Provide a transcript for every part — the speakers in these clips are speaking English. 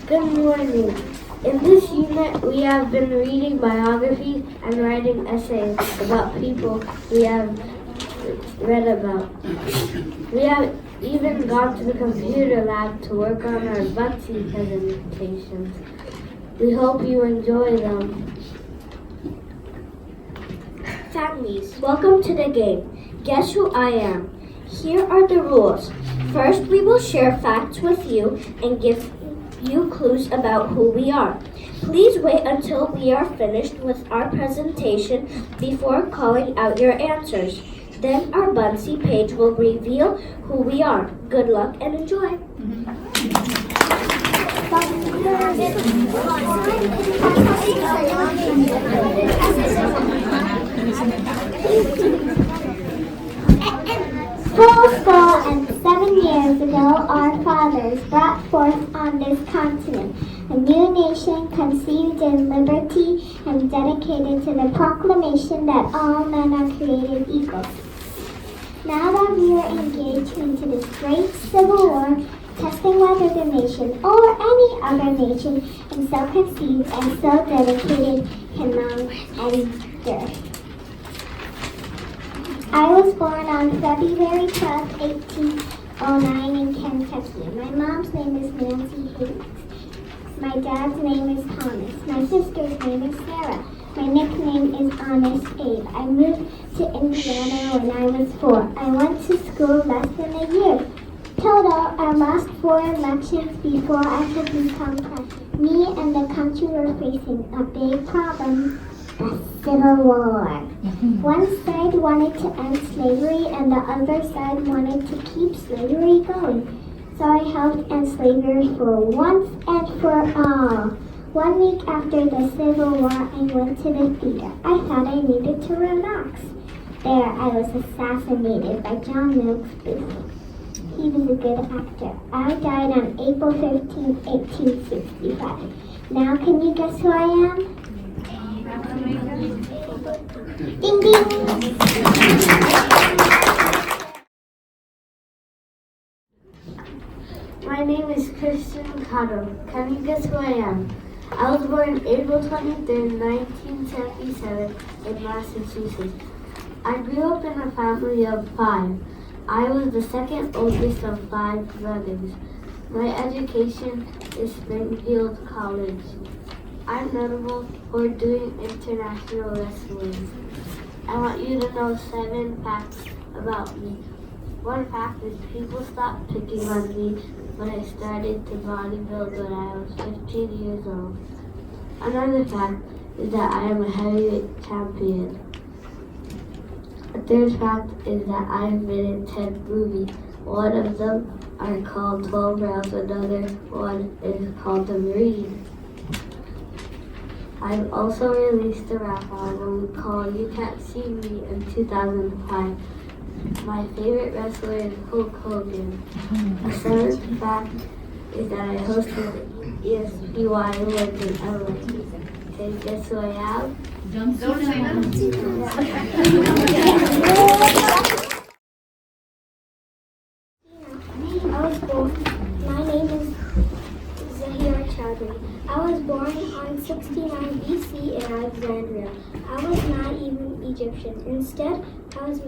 Good morning. In this unit, we have been reading biographies and writing essays about people we have read about. We have even gone to the computer lab to work on our Biography Presentations. We hope you enjoy them. Families, welcome to the game. Guess who I am? Here are the rules. First, we will share facts with you and give you clues about who we are. Please wait until we are finished with our presentation before calling out your answers. Then our Bunsey page will reveal who we are. Good luck and enjoy. Full 7 years ago, our fathers brought forth on this continent a new nation conceived in liberty and dedicated to the proclamation that all men are created equal. Now that we are engaged into this great civil war, testing whether the nation or any other nation and so conceived and so dedicated can long endure. I was born on February 12, 1809 in Kentucky. My mom's name is Nancy Hayes. My dad's name is Thomas. My sister's name is Sarah. My nickname is Honest Abe. I moved to Indiana when I was 4. I went to school less than a year. Total, I lost 4 elections before I could become president. Me and the country were facing a big problem. A civil war. One side wanted to end slavery and the other side wanted to keep slavery going. So I helped end slavery for once and for all. 1 week after the Civil War, I went to the theater. I thought I needed to relax. There, I was assassinated by John Wilkes Booth. He was a good actor. I died on April 15, 1865. Now, can you guess who I am? Ding ding! My name is Kristen Cotto. Can you guess who I am? I was born April 23, 1977 in Massachusetts. I grew up in a family of 5. I was the second oldest of 5 brothers. My education is Springfield College. I'm notable for doing international wrestling. I want you to know 7 facts about me. One fact is people stopped picking on me when I started to bodybuild when I was 15 years old. Another fact is that I am a heavyweight champion. A third fact is that I've been in 10 movies. One of them are called 12 Rounds, another one is called The Marine. I've also released a rap album called You Can't See Me in 2005. My favorite wrestler is Hulk Hogan. A 7th fact is that I hosted ESPY Awards in LA. Can you guess who I am? Don't say My name is Zahira Chowdhury. I was born on 69 BC in Alexandria. I was not even Egyptian. Instead, I was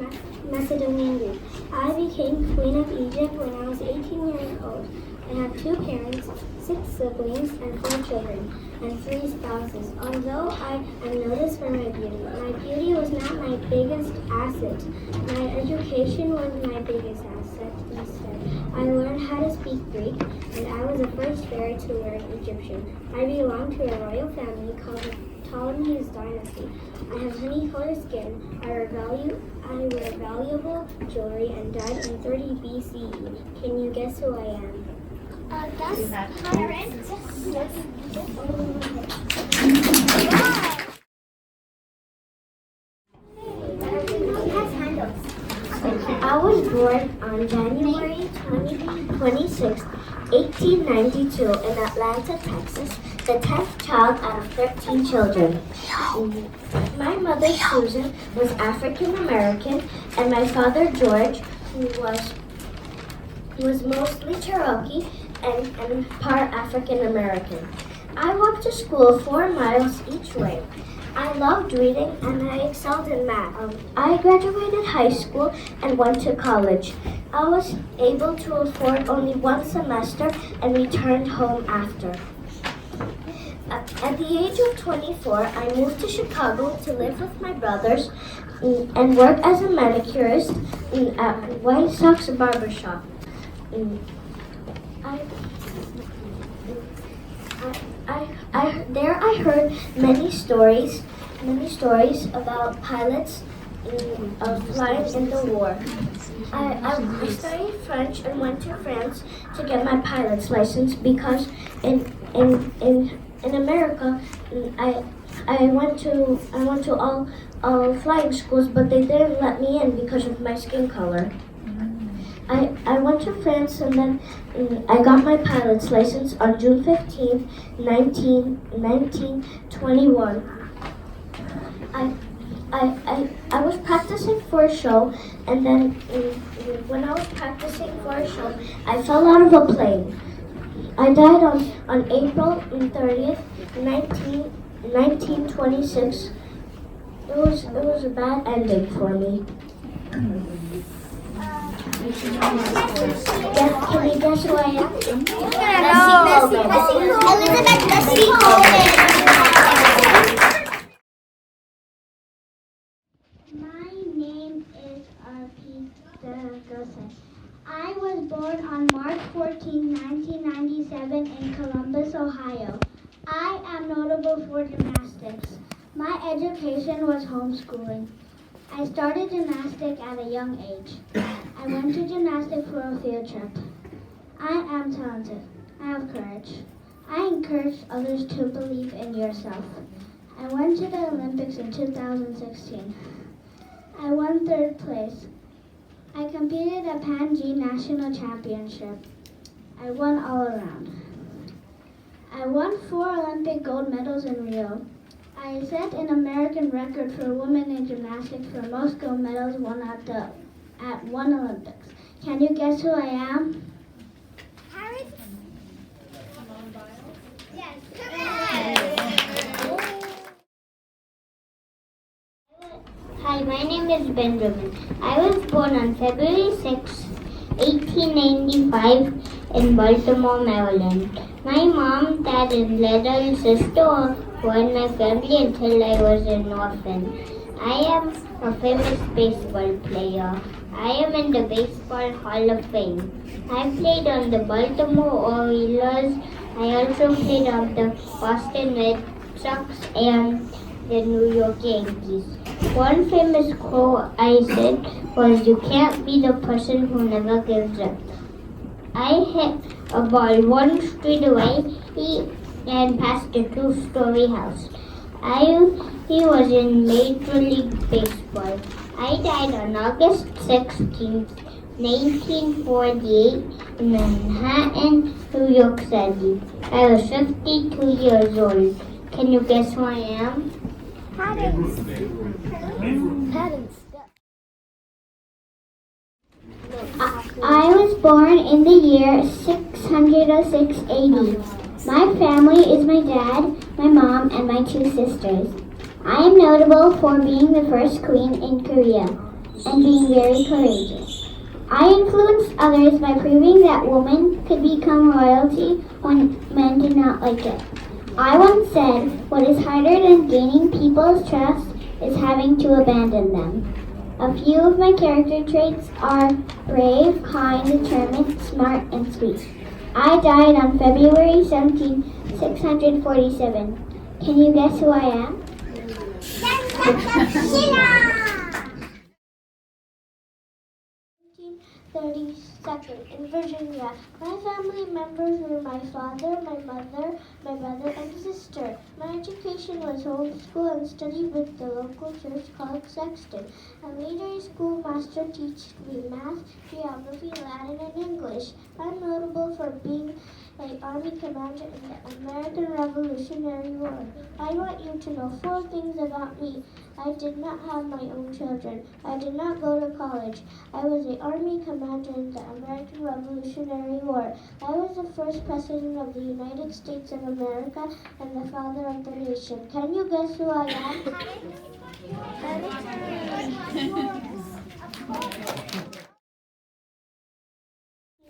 Macedonian Greek. I became Queen of Egypt when I was 18 years old. I have 2 parents, 6 siblings, and 4 children, and 3 spouses. Although I am noticed for my beauty was not my biggest asset. My education was my biggest asset instead. I learned how to speak Greek, and I was the first pharaoh to learn Egyptian. I belong to a royal family called the Ptolemy's dynasty. I have honey-colored skin. I wear valuable jewelry and died in 30 BCE. Can you guess who I am? That's parents. I was born on January 26, 1892 in Atlanta, Texas, the 10th child out of 13 children. My mother, Susan, was African American, and my father, George, who was mostly Cherokee, and part African American. I walked to school 4 miles each way. I loved reading and I excelled in math. I graduated high school and went to college. I was able to afford only 1 semester and returned home after. At the age of 24, I moved to Chicago to live with my brothers and work as a manicurist at White Sox Barbershop. There I heard many stories about pilots flying in the war. I studied French and went to France to get my pilot's license because in America I went to all flying schools, but they didn't let me in because of my skin color. I went to France and then I got my pilot's license on June 15th, 1921. I was practicing for a show, and then when I was practicing for a show, I fell out of a plane. I died on April 30th, 1926. It was a bad ending for me. Can you guess who I am? Elizabeth Coleman. My name is Arpita Gosset. I was born on March 14, 1997 in Columbus, Ohio. I am notable for gymnastics. My education was homeschooling. I started gymnastics at a young age. I went to gymnastics for a field trip. I am talented. I have courage. I encourage others to believe in yourself. I went to the Olympics in 2016. I won 3rd place. I competed at Pan G National Championship. I won all around. I won 4 Olympic gold medals in Rio. I set an American record for women in gymnastics for most gold medals won at one Olympics. Can you guess who I am? Harry? Yes. Hi, my name is Benjamin. I was born on February 6, 1895 in Baltimore, Maryland. My mom, dad, and little sister were in my family until I was an orphan. I am a famous baseball player. I am in the Baseball Hall of Fame. I played on the Baltimore Orioles. I also played on the Boston Red Sox and the New York Yankees. One famous quote I said was, "You can't be the person who never gives up." I hit a ball 1 street away and past a 2-story house. He was in Major League Baseball. I died on August 16th, 1948 in Manhattan, New York City. I was 52 years old. Can you guess who I am? Paddings. I was born in the year 606 AD. My family is my dad, my mom, and my 2 sisters. I am notable for being the first queen in Korea and being very courageous. I influenced others by proving that women could become royalty when men did not like it. I once said, "What is harder than gaining people's trust is having to abandon them." A few of my character traits are brave, kind, determined, smart, and sweet. I died on February 17, 647. Can you guess who I am? Sheila! 32nd in Virginia. My family members were my father, my mother, my brother, and sister. My education was homeschool and studied with the local church called Sexton. A later schoolmaster taught me math, geography, Latin, and English. I'm notable for being my Army commander in the American Revolutionary War. I want you to know 4 things about me. I did not have my own children. I did not go to college. I was the Army commander in the American Revolutionary War. I was the first president of the United States of America and the father of the nation. Can you guess who I am?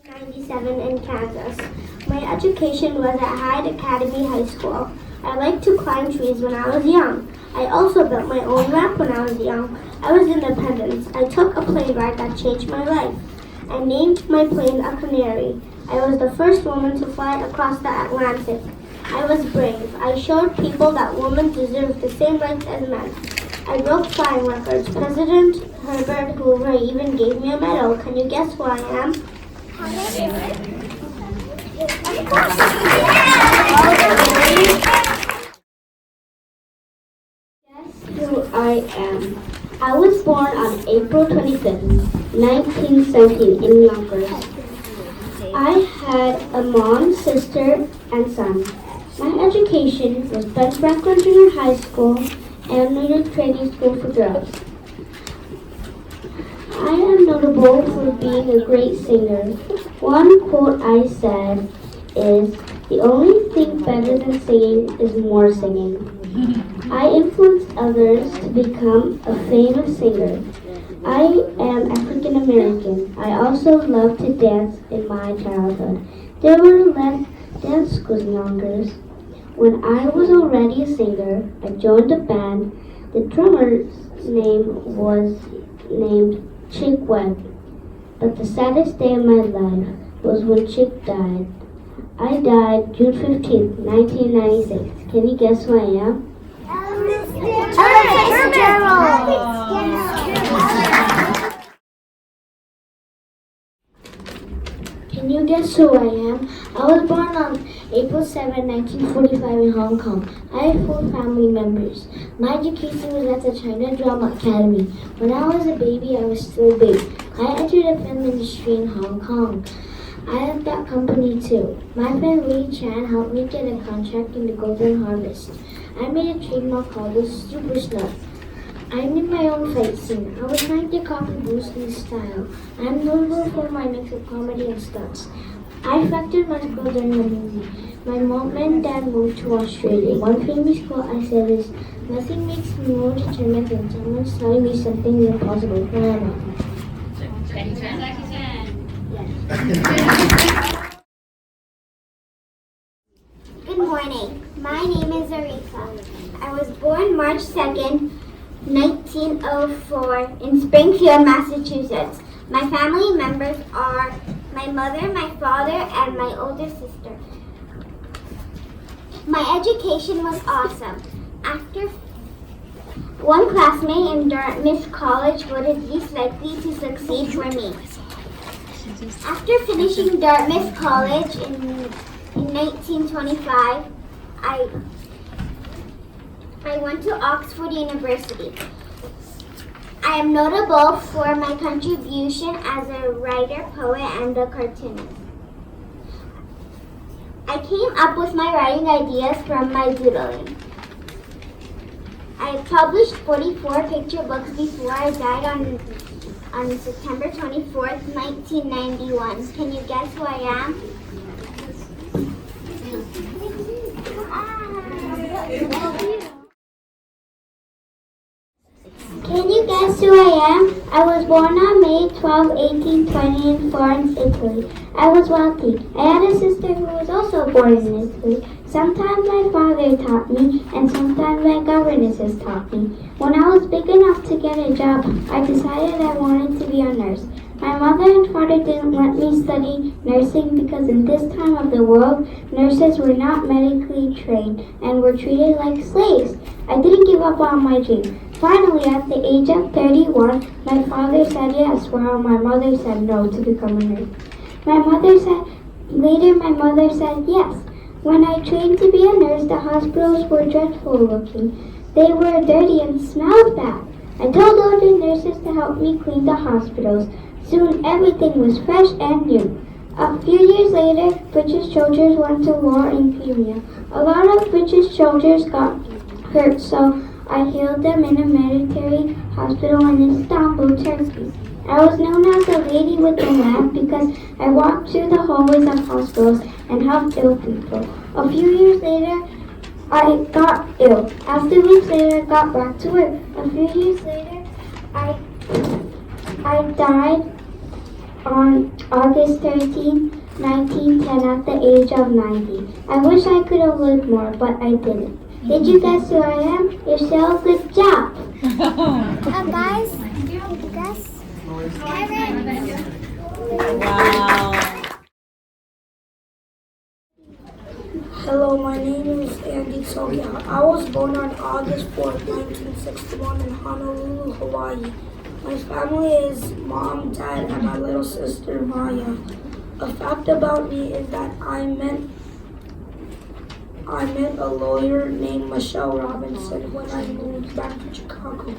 1997 in Kansas. My education was at Hyde Academy High School. I liked to climb trees when I was young. I also built my own ramp when I was young. I was independent. I took a plane ride that changed my life. I named my plane a canary. I was the first woman to fly across the Atlantic. I was brave. I showed people that women deserve the same rights as men. I broke flying records. President Herbert Hoover even gave me a medal. Can you guess who I am? Guess who I am. I was born on April 25th, 1917 in Yonkers. I had a mom, sister, and son. My education was Ben Franklin Junior High School and New York Training School for Girls. I am notable for being a great singer. One quote I said is, "The only thing better than singing is more singing." I influenced others to become a famous singer. I am African American. I also loved to dance in my childhood. There were less dance schools in Yonkers. When I was already a singer, I joined a band. The drummer's name was named Chick Webb. But the saddest day of my life was when Chick died. I died June 15th, 1996. Can you guess who I am? Can you guess who I am? I was born on April 7, 1945 in Hong Kong. I have 4 family members. My education was at the China Drama Academy. When I was a baby, I was still big. I entered the film industry in Hong Kong. I left that company too. My friend Lee Chan helped me get a contract in the Golden Harvest. I made a trademark called the Super Snug. I made my own fight scene. I was trying to copy Bruce Lee's style. I'm notable for my mix of comedy and stunts. I fractured my skull during the movie. My mom and dad moved to Australia. One famous quote I said is, "Nothing makes me more determined than someone's telling me something is impossible." Forever. Good morning. My name is Aretha. I was born March 2nd, 1904 in Springfield, Massachusetts. My family members are my mother, my father, and my older sister. My education was awesome. After one classmate in Dartmouth College voted least likely to succeed for me. After finishing Dartmouth College in 1925, I went to Oxford University. I am notable for my contribution as a writer, poet, and a cartoonist. I came up with my writing ideas from my doodling. I published 44 picture books before I died on September 24th, 1991. Can you guess who I am? Can you guess who I am? I was born on May 12, 1820 in Florence, Italy. I was wealthy. I had a sister who was also born in Italy. Sometimes my father taught me, and sometimes my governesses taught me. When I was big enough to get a job, I decided I wanted to be a nurse. My mother and father didn't let me study nursing because in this time of the world, nurses were not medically trained and were treated like slaves. I didn't give up on my dream. Finally, at the age of 31, my father said yes, while my mother said no to become a nurse. Later, my mother said yes. When I trained to be a nurse, the hospitals were dreadful looking. They were dirty and smelled bad. I told other nurses to help me clean the hospitals. Soon, everything was fresh and new. A few years later, British soldiers went to war in Crimea. A lot of British soldiers got hurt, so I healed them in a military hospital in Istanbul, Turkey. I was known as the lady with the lamp because I walked through the hallways of hospitals and helped ill people. A few years later, I got ill. After weeks later, I got back to work. A few years later, I died on August 13, 1910 at the age of 90. I wish I could have lived more, but I didn't. Did you guess who I am? If so, good job. Guys, did you guess? Parents. Wow. Hello, my name is Andy Sogia. I was born on August 4th, 1961 in Honolulu, Hawaii. My family is mom, dad, and my little sister, Maya. A fact about me is that I met a lawyer named Michelle Robinson when I moved back to Chicago.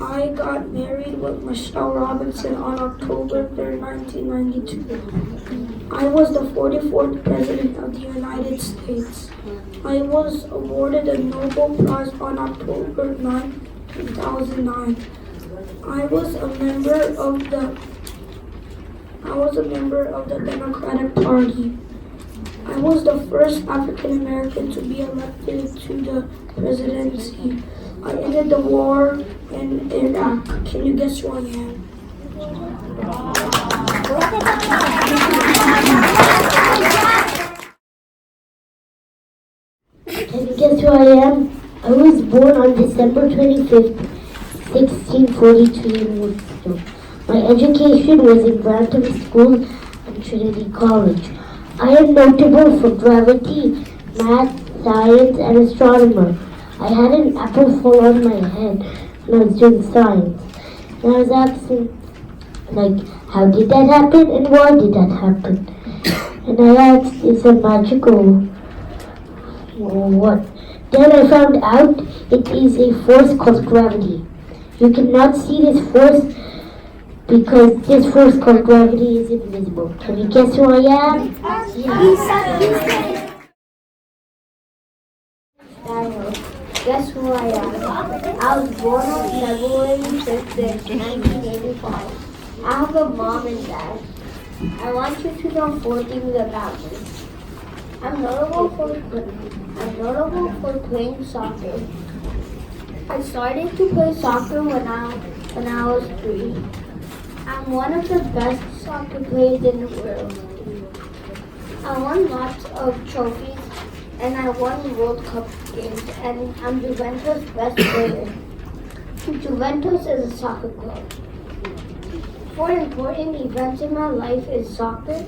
I got married with Michelle Robinson on October 3rd, 1992. I was the 44th President of the United States. I was awarded a Nobel Prize on October 9, 2009. I was a member of the Democratic Party. I was the first African American to be elected to the presidency. I ended the war in Iraq. Can you guess who I am? Can you guess who I am? I was born on December 25th, 1643 in Woodstock. My education was in Grantham School and Trinity College. I am notable for gravity, math, science, and astronomer. I had an apple fall on my head when I was doing science. And I was asking, how did that happen and why did that happen? And I asked, is it magical or what? Then I found out it is a force called gravity. You cannot see this force because this force called gravity is invisible. Can you guess who I am? Daniel, guess who I am? I was born on February 5th, 1985. I have a mom and dad. I want you to know 4 things about me. I'm notable for playing soccer. I started to play soccer when I was 3. I'm one of the best soccer players in the world. I won lots of trophies and I won World Cup games, and I'm Juventus' best player. Juventus is a soccer club. 4 important events in my life is soccer,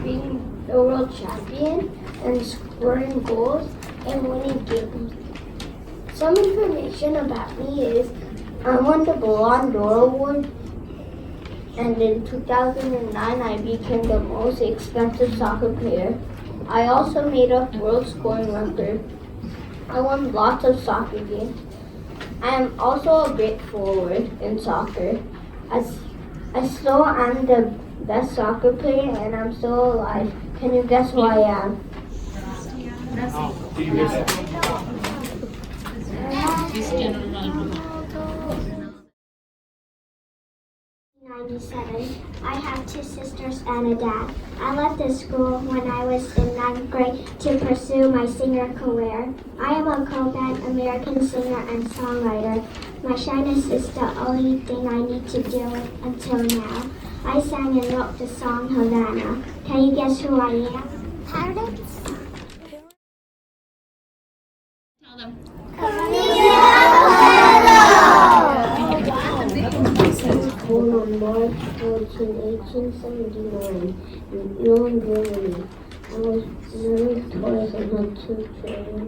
being the world champion, and scoring goals and winning games. Some information about me is I won the Ballon d'Or award, and in 2009 I became the most expensive soccer player. I also made a world scoring record. I won lots of soccer games. I am also a great forward in soccer. I still am the best soccer player and I'm still alive. Can you guess who I am? I have 2 sisters and a dad. I left the school when I was in 9th grade to pursue my singer career. I am a co-band American singer and songwriter. My shyness is the only thing I need to deal with until now. I sang and wrote the song Havana. Can you guess who I am? Parents. Tell them. Born on March 14, 1879 in Ulm, Germany. I was married twice and had 2 children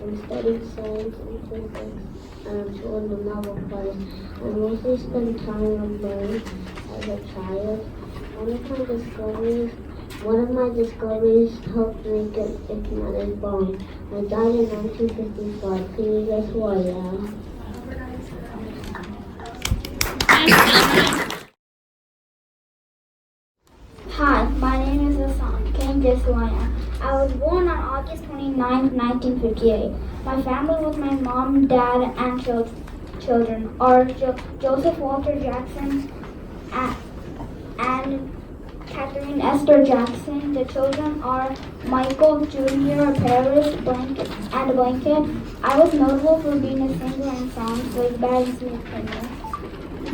and studied science and physics and won the Nobel Prize. I mostly spent time on birds as a child. One of my discoveries helped make it not as born. I died in 1955. Can you guess who I am? Hi, my name is Asana. guess who I am? I was born on August 29, 1958. My family was my mom, dad, and children are Joseph Walter Jackson and Catherine Esther Jackson. The children are Michael Jr., Paris, Blanket. I was notable for being a singer in songs like Bad and Smith Criminal.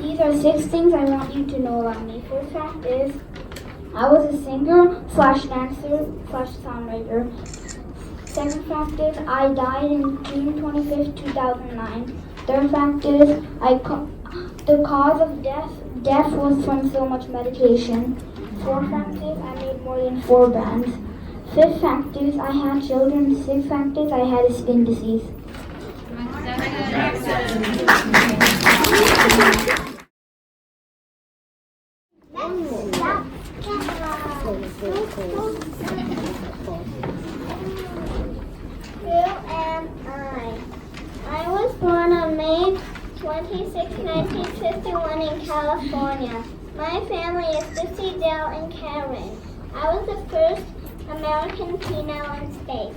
These are 6 things I want you to know about me. First fact is, I was a singer / dancer / songwriter. Second fact is, I died in June 25th, 2009. Third fact is, the cause of death was from so much medication. Fourth fact is, I made more than 4 bands. Fifth fact is, I had children. Sixth fact is, I had a skin disease. Who am I? I was born on May 26, 1951 in California. My family is Sissy, Dale, and Karen. I was the first American female in space.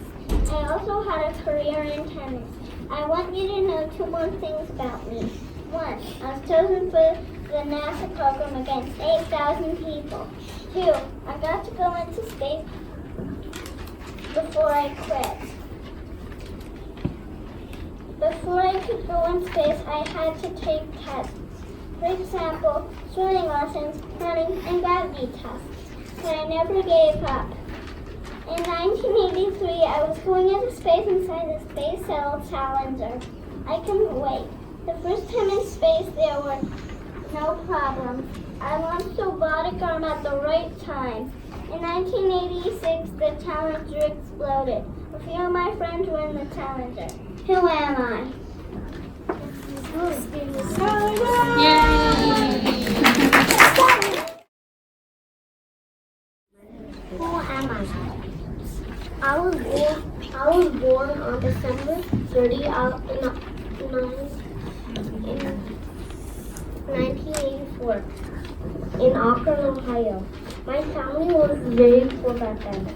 I also had a career in tennis. I want you to know 2 more things about me. 1. I was chosen for the NASA program against 8,000 people. 2. I got to go into space before I quit. Before I could go in space, I had to take tests. For example, swimming lessons, running, and gravity tests. But I never gave up. In 1983, I was going into space inside the Space Shuttle Challenger. I couldn't wait. The first time in space, there were no problems. I launched a robotic arm at the right time. In 1986, the Challenger exploded. A few of my friends were in the Challenger. Who am I? Who am I? I was born on December 30 in 1984 in Akron, Ohio. My family was very poor back then.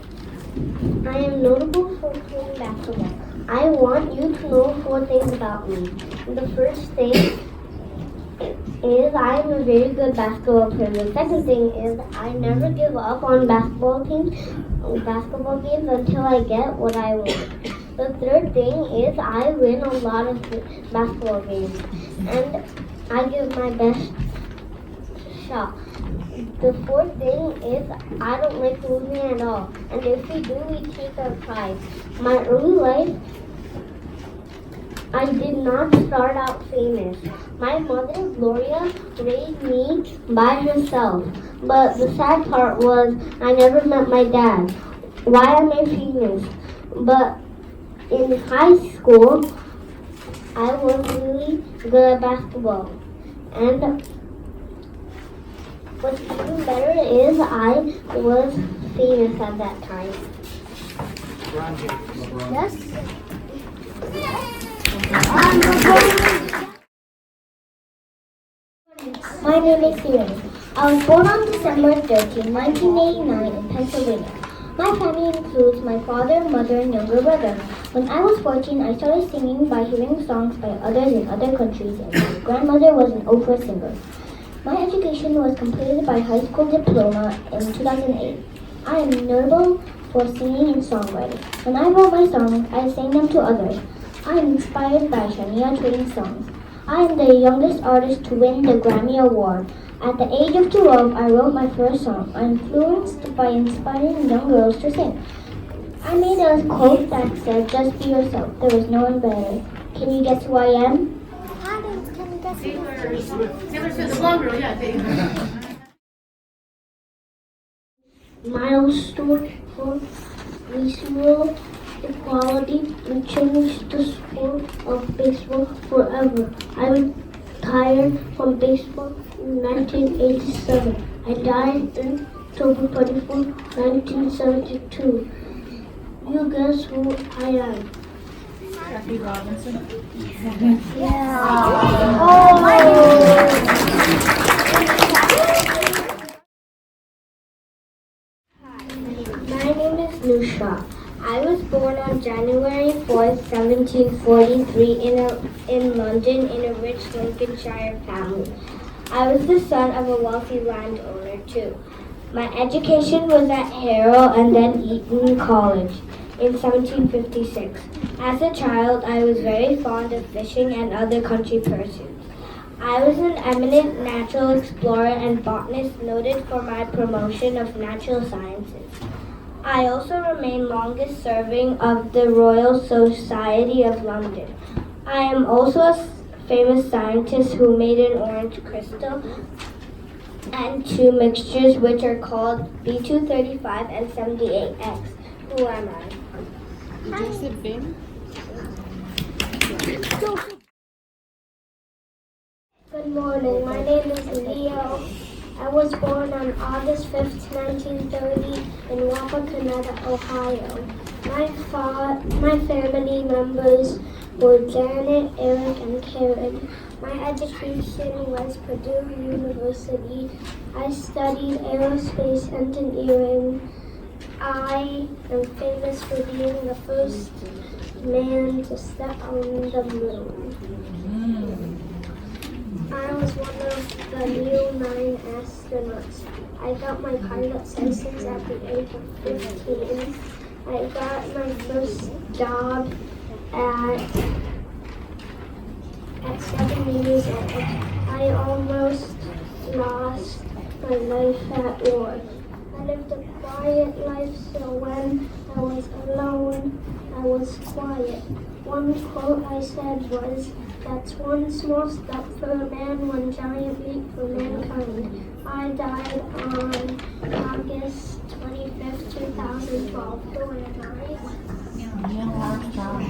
I am notable for playing basketball. I want you to know 4 things about me. The first thing is I am a very good basketball player. The second thing is I never give up on basketball games until I get what I want. The third thing is I win a lot of basketball games and I give my best shot. The fourth thing is I don't like losing at all, and if we do, we take our prize. My early life, I did not start out famous. My mother, Gloria, raised me by herself. But the sad part was I never met my dad. Why am I famous? But in high school, I was really good at basketball. And what's even better is I was famous at that time. Yes? My name is Siri. I was born on December 13, 1989 in Pennsylvania. My family includes my father, mother, and younger brother. When I was 14, I started singing by hearing songs by others in other countries, and my grandmother was an opera singer. My education was completed by high school diploma in 2008. I am notable for singing and songwriting. When I wrote my songs, I sang them to others. I am inspired by Shania Twain's songs. I am the youngest artist to win the Grammy Award. At the age of 12, I wrote my first song. I'm influenced by inspiring young girls to sing. I made a quote that said, "Just be yourself. There is no one better." Can you guess who I am? Milestone for racial equality and changed the sport of baseball forever. I retired from baseball in 1987. I died on October 24, 1972. You guess who I am? Jackie Robinson. Yeah. My name Nusha. I was born on January 4th, 1743 in London in a rich Lincolnshire family. I was the son of a wealthy landowner too. My education was at Harrow and then Eton College in 1756. As a child, I was very fond of fishing and other country pursuits. I was an eminent natural explorer and botanist noted for my promotion of natural sciences. I also remain longest serving of the Royal Society of London. I am also a famous scientist who made an orange crystal and two mixtures which are called B235 and 78X. Who am I? Joseph Bing. Good morning. My name is Leo. I was born on August 5th, 1930 in Wapakoneta, Ohio. My family members were Janet, Eric, and Karen. My education was Purdue University. I studied aerospace engineering. I am famous for being the first man to step on the moon. I was one of the new 9 astronauts. I got my pilot's license at the age of 15. I got my first job at 7 years old. I almost lost my life at war. I lived a quiet life, so when I was alone, I was quiet. One quote I said was, "That's one small step for a man, one giant leap for mankind." I died on August 25th, 2012. Who am I? Neil Armstrong.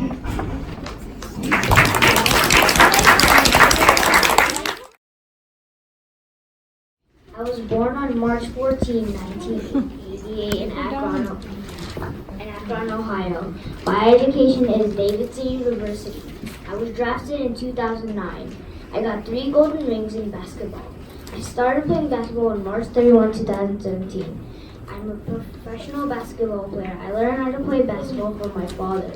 I was born on March 14, 1988 in Akron, Ohio. My education is Davidson University. I was drafted in 2009. I got 3 golden rings in basketball. I started playing basketball on March 31, 2017. I'm a professional basketball player. I learned how to play basketball from my father.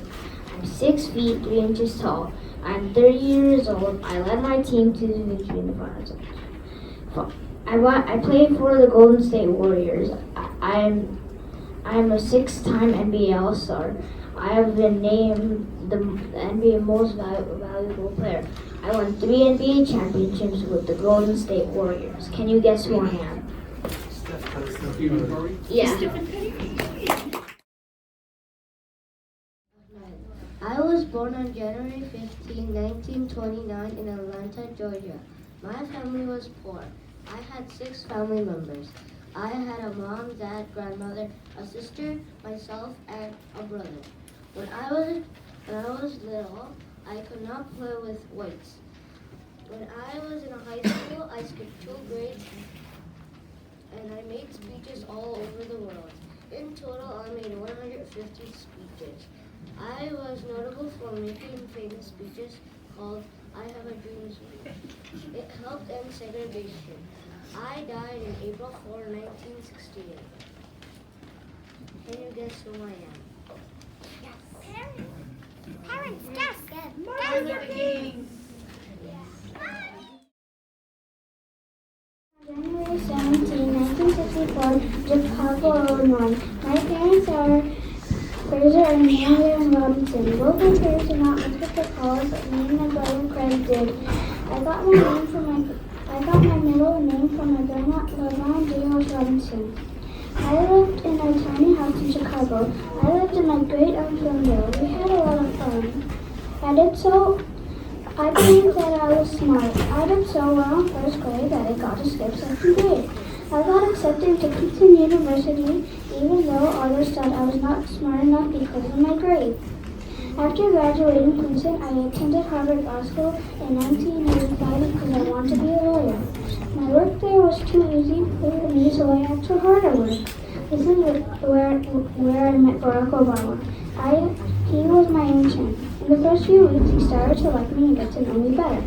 I'm 6 feet 3 inches tall. I'm 30 years old. I led my team to the victory in the finals. I played for the Golden State Warriors. I'm a 6-time NBA All-Star. I have been named the NBA Most Valuable Player. I won 3 NBA championships with the Golden State Warriors. Can you guess who I am? Yeah. I was born on January 15, 1929 in Atlanta, Georgia. My family was poor. I had 6 family members. I had a mom, dad, grandmother, a sister, myself, and a brother. When I was little, I could not play with weights. When I was in high school, I skipped 2 grades and I made speeches all over the world. In total, I made 150 speeches. I was notable for making famous speeches called I Have a Dream speech. It helped end segregation. I died in April 4, 1968. Can you guess who I am? Parents, guess. Martin Luther King. January 17, 1964, Chicago, Illinois. My parents are Fraser and Marion Robinson. Both my parents did not make it to college, but me and my brother Craig did. I got my middle name from my grandma, Lavon D. Robinson. I lived in a tiny house in Chicago. I lived in my great aunt's window. We had a lot of fun. I believe that I was smart. I did so well in first grade that I got to skip second grade. I got accepted to Clinton University, even though others thought I was not smart enough because of my grade. After graduating Clinton, I attended Harvard Law School in 1985 because I wanted to be a lawyer. My work there was too easy for me, so I had to harder work. This is where I met Barack Obama. He was my intern. In the first few weeks, he started to like me and get to know me better.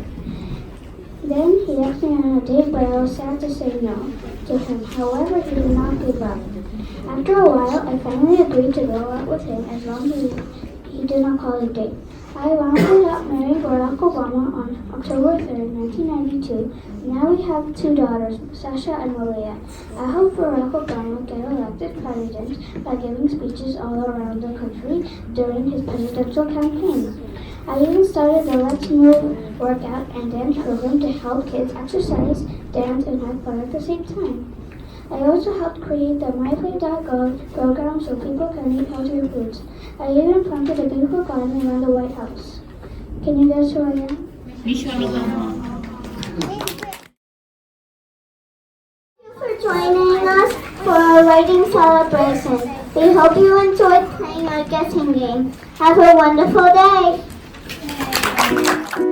Then he asked me on a date, but I was sad to say no to him. However, he did not give up. After a while, I finally agreed to go out with him as long as he did not call it a date. I wound up marrying Barack Obama on October 3rd, 1992. Now we have 2 daughters, Sasha and Malia. I hope Barack Obama will get elected president by giving speeches all around the country during his presidential campaign. I even started the Let's Move workout and dance program to help kids exercise, dance, and have fun at the same time. I also helped create the MyPlate.gov program so people can eat healthier foods. I even planted a beautiful garden around the White House. Can you guess who I am? Thank you for joining us for our writing celebration. We hope you enjoyed playing our guessing game. Have a wonderful day.